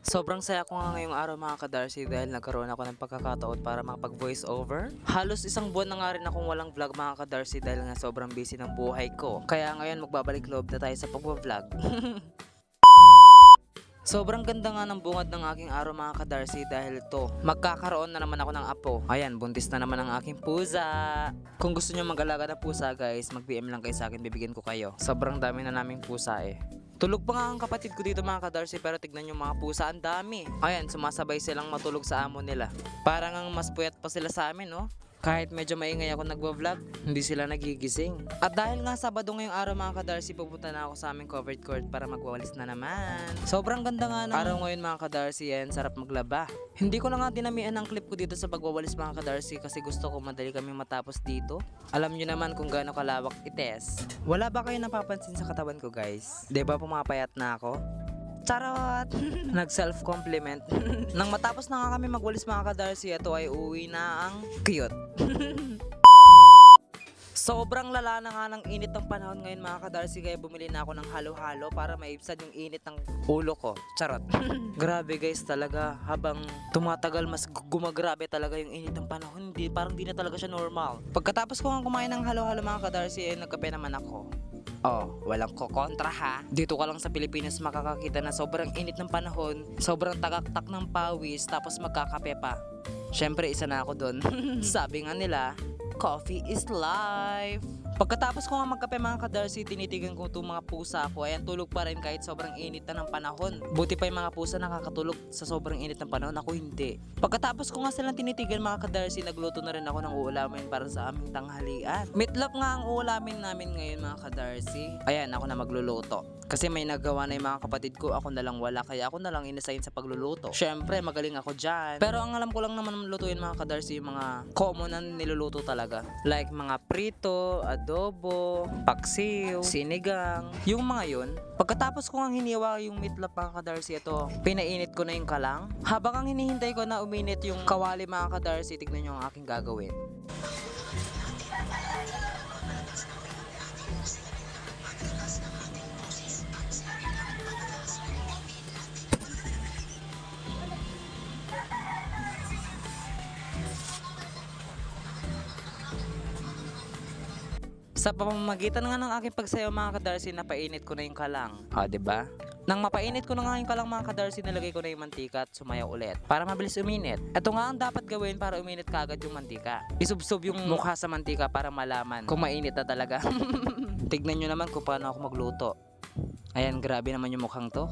Sobrang saya ko nga ngayong araw mga ka-Darcy dahil nagkaroon ako ng pagkakataon para makapag-voice over. Halos isang buwan na nga rin akong walang vlog mga ka-Darcy dahil nga sobrang busy ng buhay ko. Kaya ngayon magbabalik loob na tayo sa pag-vlog. Sobrang ganda nga ng bungad ng aking araw mga ka-Darcy dahil to magkakaroon na naman ako ng apo. Ayan, buntis na naman ang aking pusa. Kung gusto nyo mag-alaga ng pusa guys, mag-PM lang kayo sa akin, bibigyan ko kayo. Sobrang dami na naming pusa eh. Tulog pa nga ang kapatid ko dito mga ka-Darcy pero tignan yung mga pusa, ang dami. Ayan, sumasabay silang matulog sa amo nila. Parang ang mas puyat pa sila sa amin, no? Kahit medyo maingay ako nagvo-vlog, hindi sila nagigising. At dahil nga Sabado ngayong araw mga ka-Darcy, pupunta na ako sa aming covered court para magwawalis na naman. Sobrang ganda nga ng araw ngayon mga ka-Darcy, yan, sarap maglaba. Hindi ko na nga dinamihan ang clip ko dito sa pagwawalis mga ka-Darcy kasi gusto ko madali kami matapos dito. Alam nyo naman kung gaano kalawak ites. Wala ba kayo napapansin sa katawan ko guys? Diba pumapayat na ako? Charot! Nag-self-compliment. Nang matapos na nga kami magwalis mga ka-Darcy, ito ay uwi na ang cute. Sobrang lala na nga ng init ng panahon ngayon mga ka-Darcy kaya bumili na ako ng halo-halo para maibsan yung init ng ulo ko. Charot. Grabe guys talaga, habang tumatagal mas gumagrabe talaga yung init ng panahon. Parang di na talaga siya normal. Pagkatapos ko nga kumain ng halo-halo mga ka-Darcy, nagkape naman ako. Oh, walang kokontra ha. Dito ka lang sa Pilipinas makakakita na sobrang init ng panahon, sobrang tagaktak ng pawis, tapos magkakape pa. Syempre isa na ako doon. Sabi nga nila, coffee is life. Pagkatapos ko nga magkape mga ka-Darcy, tinitigan ko itong mga pusa ko. Ayan, tulog pa rin kahit sobrang init na ng panahon. Buti pa yung mga pusa nakakatulog sa sobrang init ng panahon, ako hindi. Pagkatapos ko nga silang tinitigan mga ka-Darcy, nagluto na rin ako ng uulamin para sa aming tanghalian. Meatloaf nga ang uulamin namin ngayon mga ka-Darcy. Ayan, ako na magluluto. Kasi may nagawa na yung mga kapatid ko, ako na lang wala, kaya ako na lang inasign sa pagluluto. Syempre, magaling ako dyan. Pero ang alam ko lang naman lutuin mga ka-Darcy, yung mga common na niluluto talaga. Like mga prito, adobo, paksiw, sinigang, yung mga yun. Pagkatapos ko nga hiniwa yung meatloaf mga ka-Darcy, ito, pinainit ko na yung kalang. Habang ang hinihintay ko na uminit yung kawali mga ka-Darcy, tignan nyo ang aking gagawin. Sa pamamagitan nga ng aking pagsayaw mga ka-Darcy, napainit ko na yung kalang. Ha, diba? Nang mapainit ko na nga yung kalang mga ka-Darcy, nalagay ko na yung mantika at sumayaw ulit para mabilis uminit. Ito nga ang dapat gawin para uminit kagad yung mantika. Isubsob yung mukha sa mantika para malaman kung mainit na talaga. Tignan nyo naman kung paano ako magluto. Ayan, grabe naman yung mukhang to.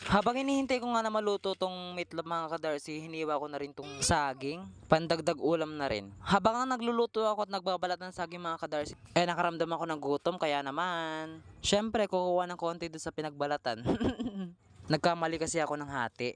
Habang hinihintay ko nga na maluto tong meatloaf mga ka-Darcy, hiniwa ko na rin tong saging, pandagdag ulam na rin. Habang nga nagluluto ako at nagbabalat ng saging mga ka-Darcy, nakaramdam ako ng gutom, kaya naman, syempre kukuha ng konti doon sa pinagbalatan. Nagkamali kasi ako ng hati.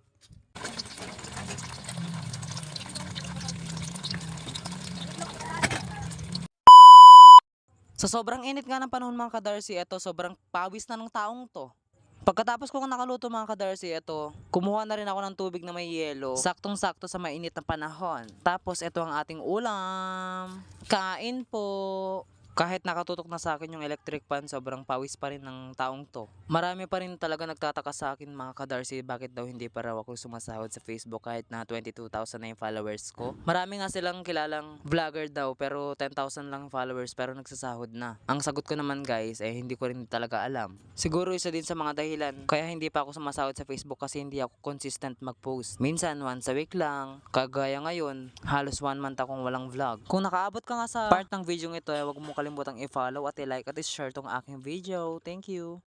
Sa sobrang init nga ng panahon mga ka-Darcy, ito sobrang pawis na ng taong to. Pagkatapos ko nakaluto mga ka-Darcy, ito, kumuha na rin ako ng tubig na may yelo. Saktong-sakto sa mainit na panahon. Tapos ito ang ating ulam. Kain po. Kahit nakatutok na sa akin yung electric fan, sobrang pawis pa rin ng taong to. Marami pa rin talaga nagtataka sa akin mga ka-Darcy, bakit daw hindi pa raw ako sumasahod sa Facebook kahit na 22,000 na yung followers ko. Marami nga silang kilalang vlogger daw pero 10,000 lang followers pero nagsasahod na. Ang sagot ko naman guys, hindi ko rin talaga alam. Siguro isa din sa mga dahilan kaya hindi pa ako sumasahod sa Facebook kasi hindi ako consistent mag-post. Minsan once a week lang, kagaya ngayon, halos 1 month akong walang vlog. Kung nakaabot ka nga sa part ng video ito, huwag mo kalimutang i-follow at i-like at i-share tong aking video. Thank you!